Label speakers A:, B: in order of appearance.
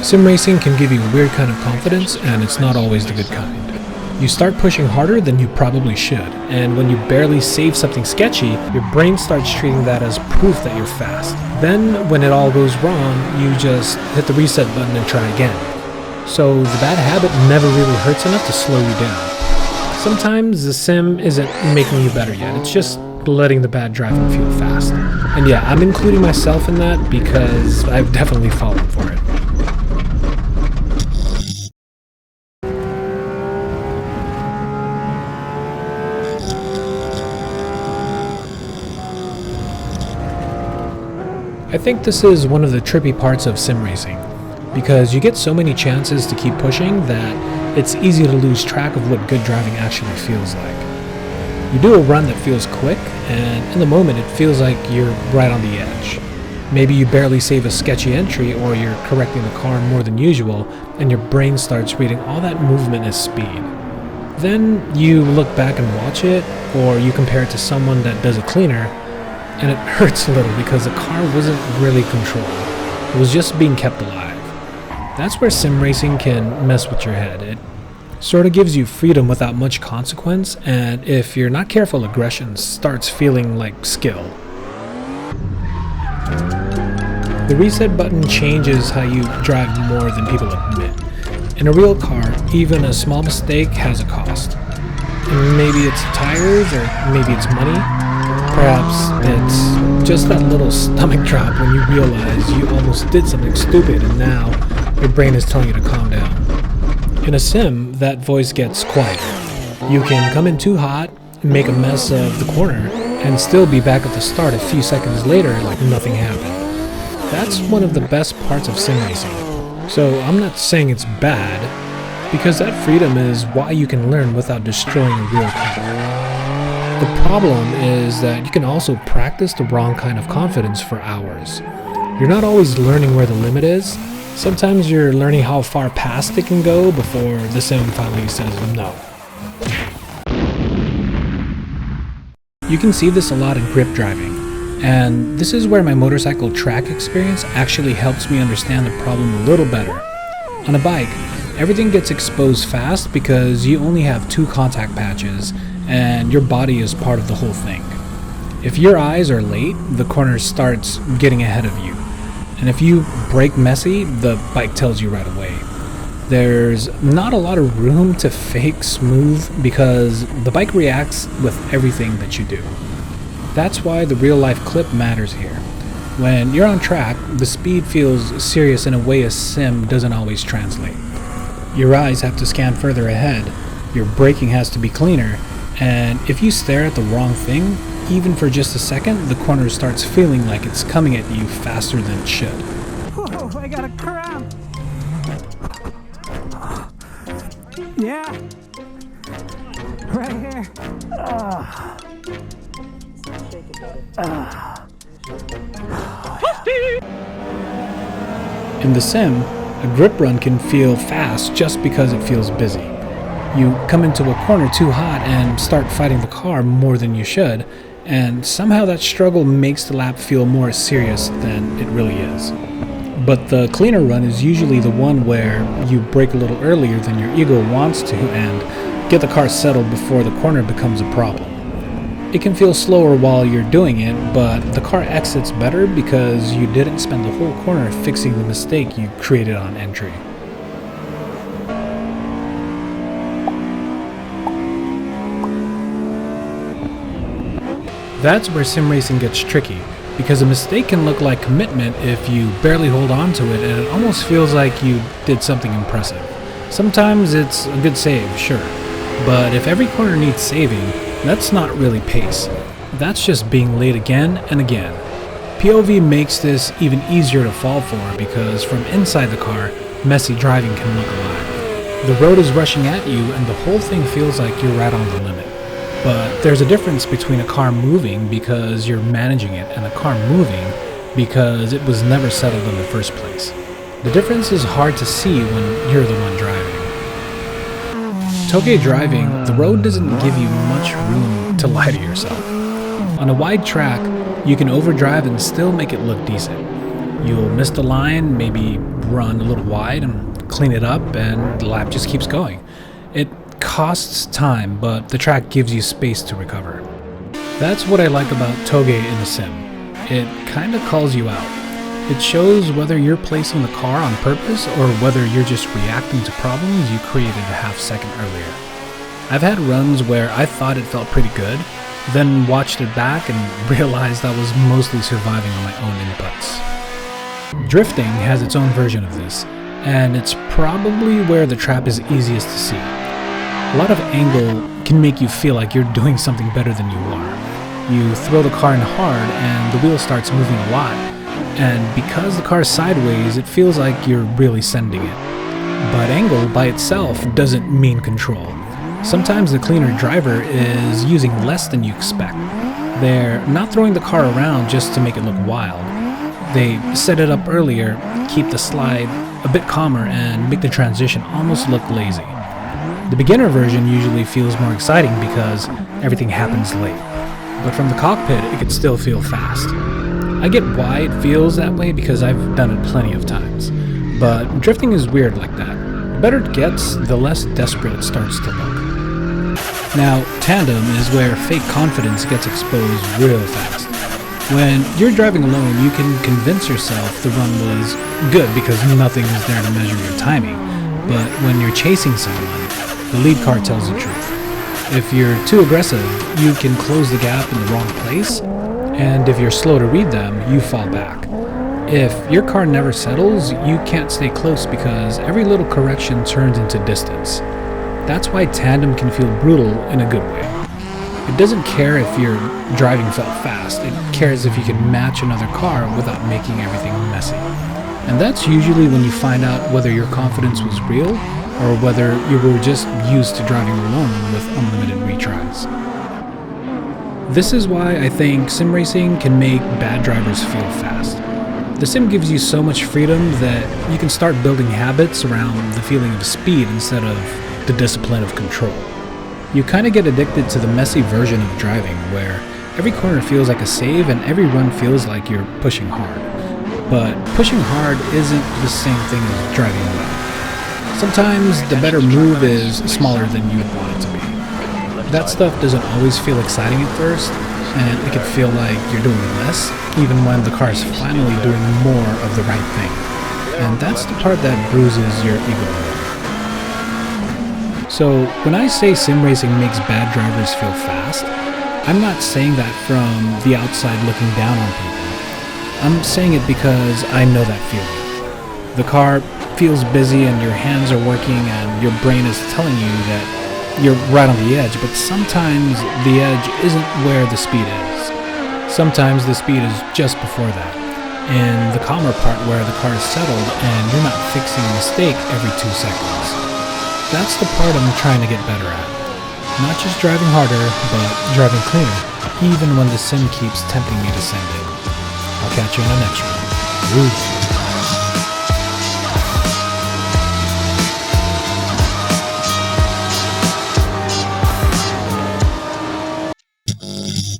A: Sim racing can give you a weird kind of confidence, and it's not always the good kind. You start pushing harder than you probably should, and when you barely save something sketchy, your brain starts treating that as proof that you're fast. Then, when it all goes wrong, you just hit the reset button and try again. So the bad habit never really hurts enough to slow you down. Sometimes the sim isn't making you better yet, it's just letting the bad driving feel fast. And yeah, I'm including myself in that because I've definitely fallen for it. I think this is one of the trippy parts of sim racing, because you get so many chances to keep pushing that it's easy to lose track of what good driving actually feels like. You do a run that feels quick, and in the moment it feels like you're right on the edge. Maybe you barely save a sketchy entry, or you're correcting the car more than usual, and your brain starts reading all that movement as speed. Then you look back and watch it, or you compare it to someone that does it cleaner, and it hurts a little because the car wasn't really controlled. It was just being kept alive. That's where sim racing can mess with your head. It sort of gives you freedom without much consequence, and if you're not careful, aggression starts feeling like skill. The reset button changes how you drive more than people admit. In a real car, even a small mistake has a cost. And maybe it's tires, or maybe it's money. Perhaps it's just that little stomach drop when you realize you almost did something stupid and now your brain is telling you to calm down. In a sim, that voice gets quiet. You can come in too hot, make a mess of the corner, and still be back at the start a few seconds later like nothing happened. That's one of the best parts of sim racing. So I'm not saying it's bad, because that freedom is why you can learn without destroying a real car. The problem is that you can also practice the wrong kind of confidence for hours. You're not always learning where the limit is. Sometimes you're learning how far past it can go before the sim finally says no. You can see this a lot in grip driving, and this is where my motorcycle track experience actually helps me understand the problem a little better. On a bike, everything gets exposed fast because you only have 2 contact patches, and your body is part of the whole thing. If your eyes are late, the corner starts getting ahead of you. And if you brake messy, the bike tells you right away. There's not a lot of room to fake smooth because the bike reacts with everything that you do. That's why the real life clip matters here. When you're on track, the speed feels serious in a way a sim doesn't always translate. Your eyes have to scan further ahead, your braking has to be cleaner, and if you stare at the wrong thing, even for just a second, the corner starts feeling like it's coming at you faster than it should.
B: Whoa, I got a cramp! Yeah! Right here!
A: In the sim, a grip run can feel fast just because it feels busy. You come into a corner too hot and start fighting the car more than you should, and somehow that struggle makes the lap feel more serious than it really is. But the cleaner run is usually the one where you brake a little earlier than your ego wants to and get the car settled before the corner becomes a problem. It can feel slower while you're doing it, but the car exits better because you didn't spend the whole corner fixing the mistake you created on entry. That's where sim racing gets tricky, because a mistake can look like commitment if you barely hold on to it and it almost feels like you did something impressive. Sometimes it's a good save, sure, but if every corner needs saving, that's not really pace. That's just being late again and again. POV makes this even easier to fall for because from inside the car, messy driving can look alive. The road is rushing at you and the whole thing feels like you're right on the limit. But there's a difference between a car moving because you're managing it and a car moving because it was never settled in the first place. The difference is hard to see when you're the one driving. Touge driving, the road doesn't give you much room to lie to yourself. On a wide track, you can overdrive and still make it look decent. You'll miss the line, maybe run a little wide and clean it up, and the lap just keeps going. It costs time, but the track gives you space to recover. That's what I like about touge in the sim. It kinda calls you out. It shows whether you're placing the car on purpose or whether you're just reacting to problems you created a half second earlier. I've had runs where I thought it felt pretty good, then watched it back and realized I was mostly surviving on my own inputs. Drifting has its own version of this, and it's probably where the trap is easiest to see. A lot of angle can make you feel like you're doing something better than you are. You throw the car in hard and the wheel starts moving a lot, and because the car's sideways, it feels like you're really sending it. But angle by itself doesn't mean control. Sometimes the cleaner driver is using less than you expect. They're not throwing the car around just to make it look wild. They set it up earlier, keep the slide a bit calmer, and make the transition almost look lazy. The beginner version usually feels more exciting because everything happens late. But from the cockpit, it can still feel fast. I get why it feels that way because I've done it plenty of times. But drifting is weird like that. The better it gets, the less desperate it starts to look. Now, tandem is where fake confidence gets exposed real fast. When you're driving alone, you can convince yourself the run was good because nothing is there to measure your timing. But when you're chasing someone, the lead car tells the truth. If you're too aggressive, you can close the gap in the wrong place, and if you're slow to read them, you fall back. If your car never settles, you can't stay close because every little correction turns into distance. That's why tandem can feel brutal in a good way. It doesn't care if your driving felt fast, it cares if you can match another car without making everything messy. And that's usually when you find out whether your confidence was real or whether you were just used to driving alone with unlimited retries. This is why I think sim racing can make bad drivers feel fast. The sim gives you so much freedom that you can start building habits around the feeling of speed instead of the discipline of control. You kind of get addicted to the messy version of driving where every corner feels like a save and every run feels like you're pushing hard. But pushing hard isn't the same thing as driving well. Sometimes the better move is smaller than you would want it to be. That stuff doesn't always feel exciting at first, and it can feel like you're doing less, even when the car is finally doing more of the right thing. And that's the part that bruises your ego. So when I say sim racing makes bad drivers feel fast, I'm not saying that from the outside looking down on people. I'm saying it because I know that feeling. The car feels busy and your hands are working and your brain is telling you that you're right on the edge, but sometimes the edge isn't where the speed is. Sometimes the speed is just before that, in the calmer part where the car is settled and you're not fixing a mistake every 2 seconds. That's the part I'm trying to get better at. Not just driving harder, but driving cleaner, even when the sim keeps tempting me to send it. I'll catch you in the next one. Woo.